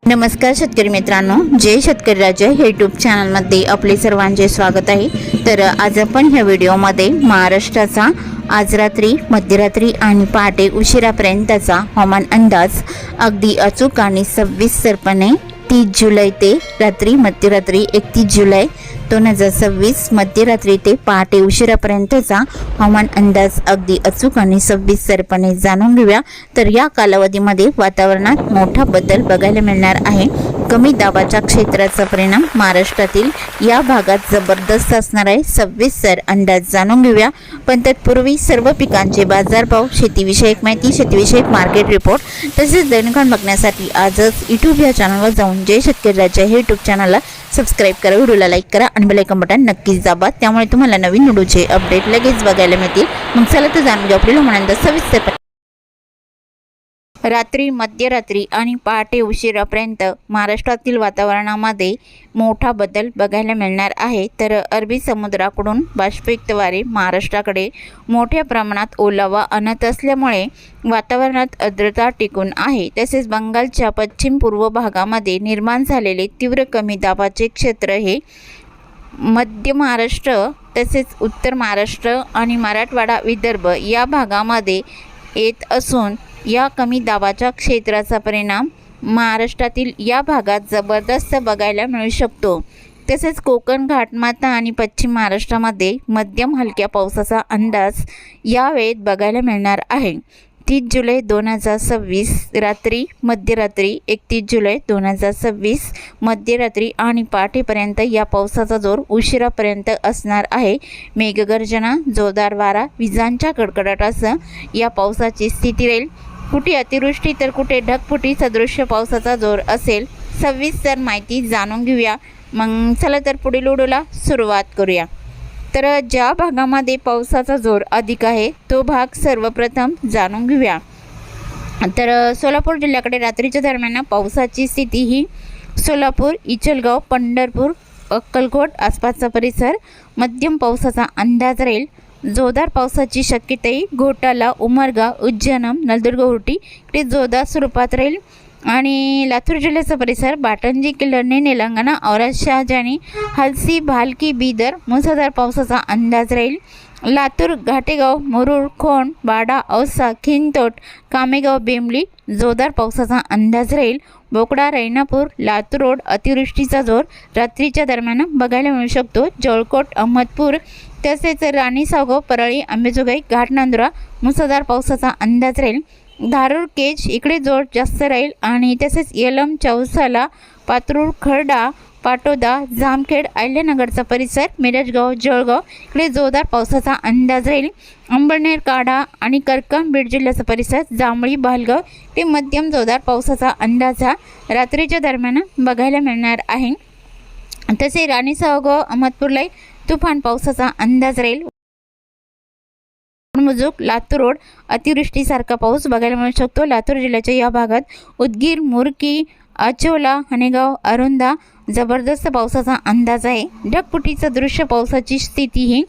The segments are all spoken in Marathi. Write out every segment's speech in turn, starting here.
नमस्कार शेतकरी मित्रांनो, जय शेतकरी राजा हे यूट्यूब चॅनलमध्ये आपले सर्वांचे स्वागत आहे। तर आज आपण ह्या व्हिडिओमध्ये महाराष्ट्राचा आज रात्री, मध्यरात्री आणि पहाटे उशिरापर्यंतचा हवामान अंदाज अगदी अचूक आणि सविस्तरपणे 30 जुलै ते रात्री मध्यरात्री 31 जुलै 2026 मध्यरात्री ते पहाटे उशिरापर्यंतचा हवामान अंदाज अगदी अचूक आणि सविस्तरपणे जाणून घेऊया। तर या कालावधीमध्ये वातावरणात मोठा बदल बघायला मिळणार आहे। कमी दाबाच्या क्षेत्राचा परिणाम महाराष्ट्रातील या भागात जबरदस्त असणार आहे। सविस्तर अंदाज जाणून घेऊया, पण तत्पूर्वी सर्व पिकांचे बाजारभाव, शेतीविषयक माहिती, शेतीविषयक मार्केट रिपोर्ट तसेच दैनिकांन बघण्यासाठी आजच यूट्यूब या चॅनलवर जाऊन जय शेतकरी राजा हे यूट्यूब चॅनलला सबस्क्राइब करा, व्हिडिओला लाईक करा आणि बेल आयकॉन बटन नक्कीच दाबा, त्यामुळे तुम्हाला नवीन व्हिडिओचे अपडेट लगेच बघायला मिळतील। मग चला तर जाणून घेऊ आपल्याला हवामान अंदाज सविस्तर। रात्री, मध्यरात्री आणि पहाटे उशिरापर्यंत महाराष्ट्रातील वातावरणामध्ये मोठा बदल बघायला मिळणार आहे। तर अरबी समुद्राकडून बाष्पयुक्त वारे महाराष्ट्राकडे मोठ्या प्रमाणात ओलावा आणत असल्यामुळे वातावरणात आर्द्रता टिकून आहे। तसेच बंगालच्या पश्चिम पूर्व भागामध्ये निर्माण झालेले तीव्र कमी दाबाचे क्षेत्र हे मध्य महाराष्ट्र तसेच उत्तर महाराष्ट्र आणि मराठवाडा, विदर्भ या भागामध्ये येत असून या कमी दाबाच्या क्षेत्राचा परिणाम महाराष्ट्रातील या भागात जबरदस्त बघायला मिळू शकतो। तसेच कोकण, घाटमाता आणि पश्चिम महाराष्ट्रामध्ये मध्यम हलक्या पावसाचा अंदाज या वेळेत बघायला मिळणार आहे। 30 जुलै 2026 रात्री, मध्यरात्री 31 जुलै 2026 मध्यरात्री आणि पहाटेपर्यंत या पावसाचा जोर उशिरापर्यंत असणार आहे। मेघगर्जना, जोरदार वारा, विजांच्या कडकडाटासह या पावसाची स्थिती राहील। कुठे अतिवृष्टी तर कुठे ढगफुटी सदृश्य पावसाचा जोर असेल। सविस्तर माहिती जाणून घेऊया। मग चला तर पुढील व्हिडिओला सुरुवात करूया। तर ज्या भागामध्ये पावसाचा जोर अधिक आहे तो भाग सर्वप्रथम जाणून घेऊया। तर सोलापूर जिल्ह्याकडे रात्रीच्या दरम्यान पावसाची स्थिती ही सोलापूर, इचलगाव, पंढरपूर, अक्कलकोट आसपासचा परिसर मध्यम पावसाचा अंदाज राहील। जोरदार पावसाची शक्यताही घोटाला, उमरगा, उज्जैन, नलदुर्ग, उटी इकडे जोरदार स्वरूपात राहील। आणि लातूर जिल्ह्याचा परिसर बाटंजी, किल्लर्णी, तेलंगणा, औरंगाबाद, शहाजानी, हलसी, भालकी, बीदर मुसळधार पावसाचा अंदाज राहील। लातूर, घाटेगाव, मुरुड, खोंड, बाडा, औसा, खिंतोट, कामेगाव, बेंबली जोरदार पावसाचा अंदाज राहील। बोकडा, रैनापूर, लातूर रोड अतिवृष्टीचा जोर रात्रीच्या दरम्यान बघायला मिळू शकतो। जळकोट, अहमदपूर तसेच राणी, सावगाव, परळी, अंबेजोगाई, घाटनांदुरा मुसळधार पावसाचा अंदाज राहील। धारूर, केज इकडे जोर जास्त राहील आणि तसेच येलम, चौसाला, पात्रूर, खर्डा, पाटोदा, जामखेड, अहिल्यानगरचा परिसर, मिरजगाव, जळगाव इकडे जोरदार पावसाचा अंदाज राहील। अंबळनेर, काढा आणि करकम बीड जिल्ह्याचा परिसर, जांभळी, भालगाव ते मध्यम जोरदार पावसाचा अंदाज हा रात्रीच्या दरम्यान बघायला मिळणार आहे। तसे राणी, सावगाव, अहमदपूरला तुफान पावसाचा अंदाज राहील। मुजुक, लातूर रोड अतिवृष्टीसारखा पाऊस बघायला मिळू शकतो। लातूर जिल्ह्याच्या या भागात उदगीर, मुरकी, अचोला, हनेगाव, अरुंदा जबरदस्त पावसाचा अंदाज आहे। ढगफुटीचं दृश्य पावसाची स्थिती ही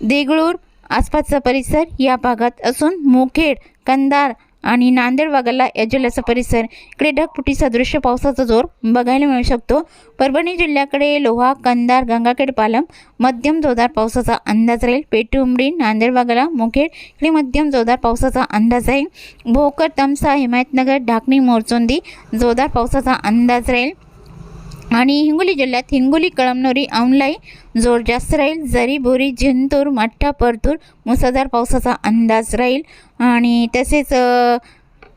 देगळूर आसपासचा परिसर या भागात असून मुखेड, कंधार आणि नांदेड वागला या जिल्ह्याचा परिसर इकडे ढगफुटी सदृश्य पावसाचा जोर बघायला मिळू शकतो। परभणी जिल्ह्याकडे लोहा, कंधार, गंगाखेड, पालम मध्यम जोरदार पावसाचा अंदाज राहील। पेठ, उमरी, नांदेड वागला, मुखेड इकडे मध्यम जोरदार पावसाचा अंदाज आहे। भोकर, तमसा, हिमायतनगर, ढाकणी, मोरचोंदी जोरदार पावसाचा अंदाज राहील। आणि हिंगोली जिल्ह्यात हिंगोली, कळमनुरी, औंधलाई जोर जास्त राहील। जरी, बोरी, जिंतूर, मठ्ठा, परतूर मुसळधार पावसाचा अंदाज राहील। आणि तसेच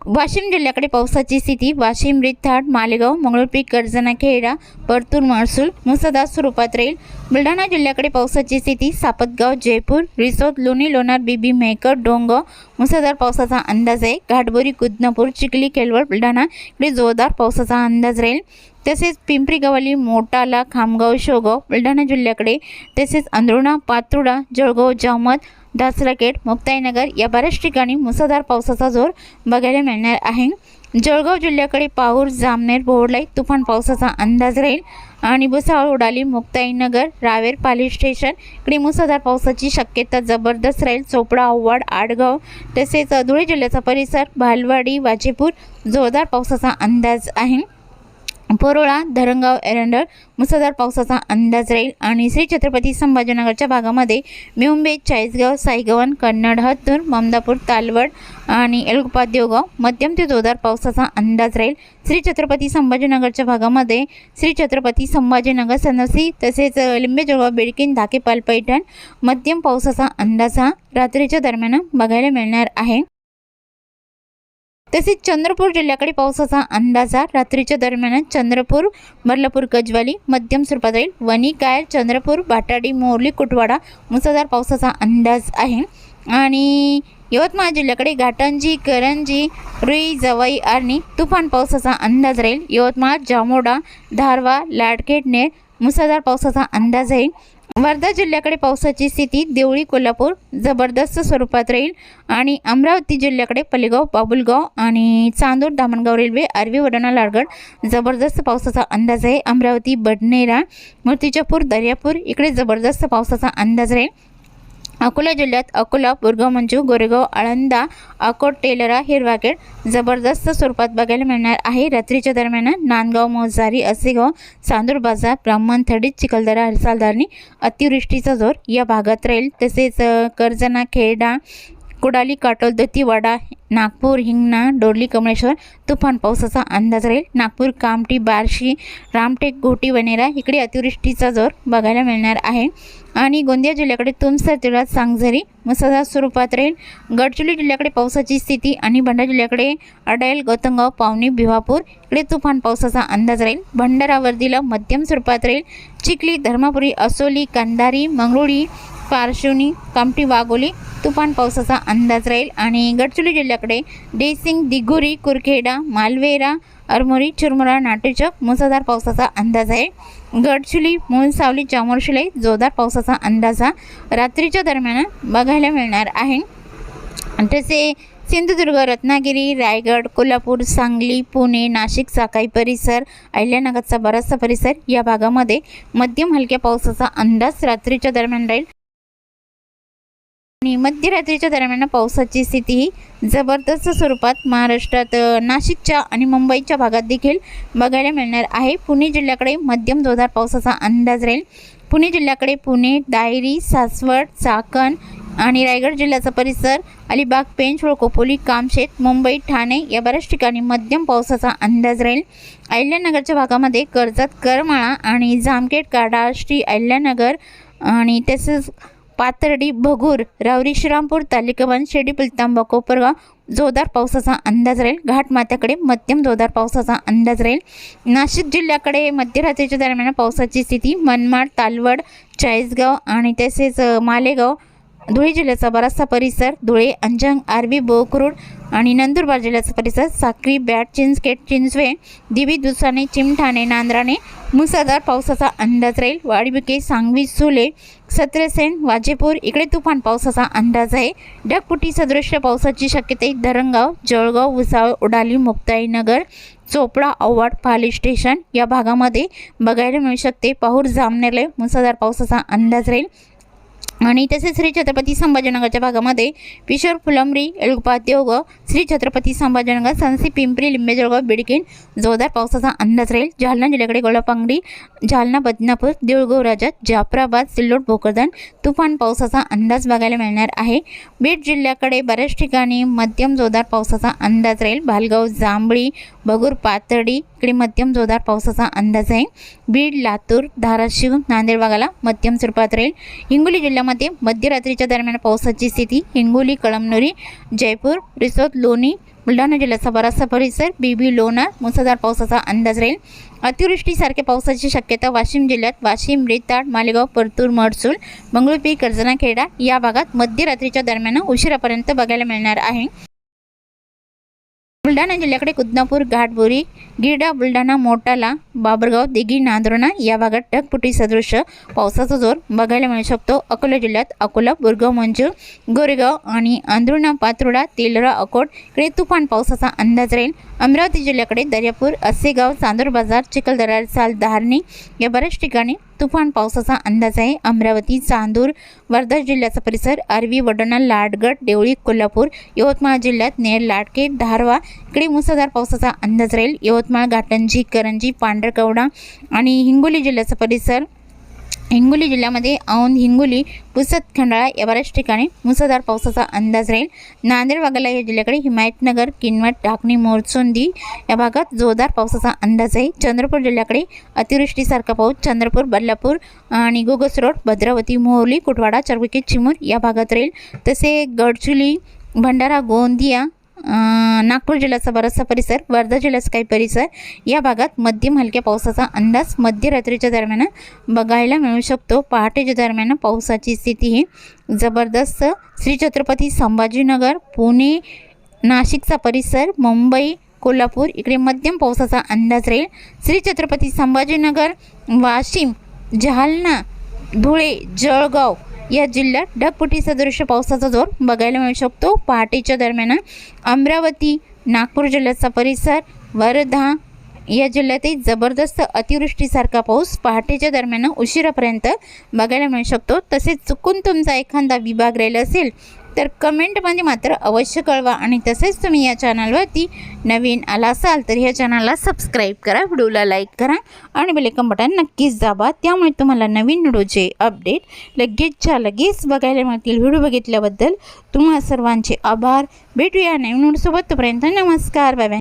वाशिम जिल्ह्याकडे पावसाची स्थिती वाशिम, रिथाड, मालेगाव, मंगळुरपीर, कर्जत, खेडा, परतूर, महसूल मुसळधार स्वरूपात राहील। बुलढाणा जिल्ह्याकडे पावसाची स्थिती सापतगाव, जयपूर, रिसोद, लोणी, लोणार, बीबी, मेहकर, डोंगगाव मुसळधार पावसाचा अंदाज आहे। घाटबोरी, कुदनपूर, चिखली, केलवड, बुलढाणा इकडे जोरदार पावसाचा अंदाज राहील। तसेच पिंपरी गवली, मोटाला, खामगाव, शेवगाव बुलढाणा जिल्ह्याकडे तसेच अंधरुणा, पातुर्डा, जळगाव, जामोद, दासराखेड, मुक्ताईनगर या बऱ्याच ठिकाणी मुसळधार पावसाचा जोर बघायला मिळणार आहे। जळगाव जिल्ह्याकडे पाऊर, जामनेर, बोर्डलाई तुफान पावसाचा अंदाज राहील। आणि भुसावळ, उडाली, मुक्ताईनगर, रावेर, पाली स्टेशन इकडे मुसळधार पावसाची शक्यता जबरदस्त राहील। चोपडा, आव्हाड, आडगाव तसेच धुळे जिल्ह्याचा परिसर, भालवाडी, वाजेपूर जोरदार पावसाचा अंदाज आहे। परोळा, धरणगाव, एरंडळ मुसळधार पावसाचा अंदाज राहील आणि श्री छत्रपती संभाजीनगरच्या भागामध्ये मुंबई, चाळीसगाव, साईगवन, कन्नड, हत्तूर, ममदापूर, तालवड आणि एलगुप्पा, देवगाव मध्यम ते जोरदार पावसाचा अंदाज राहील। श्री छत्रपती संभाजीनगरच्या भागामध्ये श्री छत्रपती संभाजीनगर, सनसी तसेच लिंबेजळगाव, बेडकीन, धाकेपाल, पैठण मध्यम पावसाचा अंदाज हा रात्रीच्या दरम्यान बघायला मिळणार आहे। तसेच चंद्रपूर जिल्ह्याकडे पावसाचा अंदाजा रात्रीच्या दरम्यान चंद्रपूर, बर्लापूर, गजवाली मध्यम स्वरूपात राहील। वणी, कायल, चंद्रपूर, भाटाडी, मोरली, कुटवाडा मुसळधार पावसाचा अंदाज आहे। आणि यवतमाळ जिल्ह्याकडे घाटंजी, करंजी, रुई, जवाई, आर्णी तुफान पावसाचा अंदाज राहील। यवतमाळ, जामोडा, धारवा, लाडखेड, नेर मुसळधार पावसाचा अंदाज आहे। वर्धा जिल्ह्याकडे पावसाची स्थिती देवळी, कोल्हापूर जबरदस्त स्वरूपात राहील। आणि अमरावती जिल्ह्याकडे पलेगाव, बाबुलगाव आणि चांदूर, दामणगाव रेल्वे, आर्वी, वडाणा, लाडगड जबरदस्त पावसाचा अंदाज आहे। अमरावती, बडनेरा, मूर्तिजापूर, दर्यापूर इकडे जबरदस्त पावसाचा अंदाज राहील। अकोला जिल्ह्यात अकोला, बोरगाव, मंजू, गोरेगाव, आळंदा, अकोट, तेलरा, हिरवाखेड जबरदस्त स्वरूपात बघायला मिळणार आहे। रात्रीच्या दरम्यान नांदगाव, मोजारी, असेगाव, चांदूर बाजार, ब्राह्मणथडी, चिखलदरा, हरसालदारणी अतिवृष्टीचा जोर या भागात राहील। तसेच कर्जना, खेडा, कुडाली, काटोल, दत्तीवाडा, नागपूर, हिंगणा, डोरली, कमळेश्वर तुफान पावसाचा अंदाज राहील। नागपूर, कामठी, बार्शी, रामटेक, घोटी, वनेरा इकडे अतिवृष्टीचा जोर बघायला मिळणार आहे। आणि गोंदिया जिल्ह्याकडे तुमसर, तिळा, सांगझरी मुसळधार स्वरूपात राहील। गडचिरोली जिल्ह्याकडे पावसाची स्थिती आणि भंडारा जिल्ह्याकडे अडायल, गौतमगाव, पावनी, भिवापूर इकडे तुफान पावसाचा अंदाज राहील। भंडारा, वर्दीला मध्यम स्वरूपात राहील। चिखली, धर्मापुरी, असोली, कंधारी, मंगरुळी, पारशिवनी, कामठी, वाघोली तुफान पावसाचा अंदाज राहील। आणि गडचिरोली जिल्ह्याकडे देसिंग, दिघोरी, कुरखेडा, मालवेरा, अरमोरी, चुरमुरा, नाटेचक मुसळधार पावसाचा अंदाज आहे। गडचिरोली, मुळसावली, चामोर्शिलाई जोरदार पावसाचा अंदाजा रात्रीच्या दरम्यान बघायला मिळणार आहे। तसे सिंधुदुर्ग, रत्नागिरी, रायगड, कोल्हापूर, सांगली, पुणे, नाशिक, साकाई परिसर, अहिल्यानगरचा बराचसा परिसर या भागामध्ये मध्यम हलक्या पावसाचा अंदाज रात्रीच्या दरम्यान राहील। आणि मध्यरात्रीच्या दरम्यान पावसाची स्थिती ही जबरदस्त स्वरूपात महाराष्ट्रात नाशिकच्या आणि मुंबईच्या भागात देखील बघायला मिळणार आहे। पुणे जिल्ह्याकडे मध्यम जोरदार पावसाचा अंदाज राहील। पुणे जिल्ह्याकडे पुणे, दायरी, सासवड, चाकण आणि रायगड जिल्ह्याचा परिसर, अलिबाग, पेंच, खोपोली, कामशेत, मुंबई, ठाणे या बऱ्याच ठिकाणी मध्यम पावसाचा अंदाज राहील। अहिल्यानगरच्या भागामध्ये कर्जत, करमाळा आणि जामखेड, काढा, श्री अहिल्यानगर आणि तसेच पाथर्डी, भगूर, रावरी, श्रीरामपूर, तालिकाबंद, शेडी, पिलतांबा, कोपरगाव जोरदार पावसाचा अंदाज राहील। घाटमाथ्याकडे मध्यम जोरदार पावसाचा अंदाज राहील। नाशिक जिल्ह्याकडे मध्यरात्रीच्या दरम्यान पावसाची स्थिती मनमाड, तालवड, चाळीसगाव आणि तसेच मालेगाव, धुळे जिल्ह्याचा बराचसा परिसर, धुळे, अंजंग, आर्वी, बोकरूड आणि नंदुरबार जिल्ह्याचा परिसर, साक्री, बॅट, चिंचखेड, चिंचवे, दिवी, दुसाने, चिमठाणे, नांद्राणे मुसळधार पावसाचा अंदाज राहील। वाडीबिके, सांगवी, सुले, सत्रसेन, वाजेपूर इकडे तुफान पावसाचा अंदाज आहे। ढगफुटी सदृश्य पावसाची शक्यता धरणगाव, जळगाव, भुसावळ, उडाली, मुक्ताईनगर, चोपडा, औवाड, पाली स्टेशन या भागामध्ये बघायला मिळू शकते। पाहूर, जामनेरला मुसळधार पावसाचा अंदाज राहील। आणि तसेच श्री छत्रपती संभाजीनगरच्या भागामध्ये पिशोर, फुलंब्री, एलगुप्पा, देवगाव, श्री छत्रपती संभाजीनगर, सनसी, पिंपरी, लिंबेजळगाव, बेडकीन जोरदार पावसाचा अंदाज राहील। जालना जिल्ह्याकडे गोलापांगडी, जालना, बदनापूर, देऊळगाव, राजा, जाफराबाद, सिल्लोड, भोकरदन तुफान पावसाचा अंदाज बघायला मिळणार आहे। बीड जिल्ह्याकडे बऱ्याच ठिकाणी मध्यम जोरदार पावसाचा अंदाज राहील। भालगाव, जांभळी, भगूर, पाथर्डी इकडे मध्यम जोरदार पावसाचा अंदाज आहे। बीड, लातूर, धाराशिव, नांदेड भागाला मध्यम स्वरूपात राहील। हिंगोली जिल्ह्यामध्ये मध्यरात्रीच्या दरम्यान पावसाची स्थिती हिंगोली, कळमनुरी, जयपूर, रिसोद, लोणी, बुलढाणा जिल्ह्याचा बराचसा परिसर, बीबी, लोणार मुसळधार पावसाचा अंदाज राहील। अतिवृष्टीसारख्या पावसाची शक्यता वाशिम जिल्ह्यात वाशिम, रेताड, मालेगाव, परतूर, मडसूल, मंगळुपी, कर्जना, खेडा या भागात मध्यरात्रीच्या दरम्यान उशिरापर्यंत बघायला मिळणार आहे। बुलढाणा जिल्ह्याकडे कुदनापूर, घाटबोरी, गिरडा, बुलढाणा, मोटाला, बाबरगाव, दिघी, नांदुर्णा या भागात ढगफुटी सदृश्य पावसाचा जोर बघायला मिळू शकतो। अकोला जिल्ह्यात अकोला, बोरगाव, मंजूर, गोरेगाव आणि अंदुर्णा, पात्रोडा, तेलरा, अकोट इकडे तुफान पावसाचा अंदाज राहील। अमरावती जिल्ह्याकडे दर्यापूर, असेगाव, चांदूर बाजार, चिखलदरा, साल, धारणी या बऱ्याच ठिकाणी तुफान पावसाचा अंदाज आहे। अमरावती, चांदूर, वर्धा जिल्ह्याचा परिसर, आर्वी, वडोणा, लाडगड, देवळी, कोल्हापूर, यवतमाळ जिल्ह्यात नेर, लाटके, धारवा इकडे मुसळधार पावसाचा अंदाज राहील। यवतमाळ, घाटंजी, करंजी, पांढरकवडा आणि हिंगोली जिल्ह्याचा परिसर, हिंगोली जिल्ह्यामध्ये औंध, हिंगोली, पुसद, खंडाळा या बऱ्याच ठिकाणी मुसळधार पावसाचा अंदाज राहील। नांदेड वाघाला या जिल्ह्याकडे हिमायतनगर, किनवट, ढाकणी, मोरचोंदी या भागात जोरदार पावसाचा अंदाज आहे। चंद्रपूर जिल्ह्याकडे अतिवृष्टीसारखा पाऊस चंद्रपूर, बल्लापूर आणि गोगस रोड, भद्रावती, मोहोली, कुटवाडा, चरबुकी, चिमूर या भागात राहील। तसे गडचिरोली, भंडारा, गोंदिया, नागपूर जिल्ह्याचा बराचसा परिसर, वर्धा जिल्ह्याचा काही परिसर या भागात मध्यम हलक्या पावसाचा अंदाज मध्यरात्रीच्या दरम्यान बघायला मिळू शकतो। पहाटेच्या दरम्यान पावसाची स्थिती ही जबरदस्त श्री छत्रपती संभाजीनगर, पुणे, नाशिकचा परिसर, मुंबई, कोल्हापूर इकडे मध्यम पावसाचा अंदाज राहील। श्री छत्रपती संभाजीनगर, वाशिम, जालना, धुळे, जळगाव या जिल्ह्यात ढगफुटी सदृश पावसाचा जोर बघायला मिळू शकतो। पहाटेच्या दरम्यान अमरावती, नागपूर जिल्ह्याचा परिसर, वर्धा या जिल्ह्यातही जबरदस्त अतिवृष्टीसारखा पाऊस पहाटेच्या दरम्यान उशिरापर्यंत बघायला मिळू शकतो। तसेच चुकून तुमचा एखादा विभाग राहिला असेल तर कमेंटमध्ये मात्र अवश्य कळवा। आणि तसेच तुम्ही या चॅनलवरती नवीन आला असाल तर या चॅनलला सबस्क्राईब करा, व्हिडिओला लाईक करा आणि बेल आयकॉन बटन नक्कीच दाबा, त्यामुळे तुम्हाला नवीन व्हिडिओचे अपडेट लगेचच्या लगेच बघायला मिळतील। व्हिडिओ बघितल्याबद्दल तुम्हा सर्वांचे आभार। भेटूया नवीन व्हिडिओसोबत, तोपर्यंत नमस्कार, बाय बाय।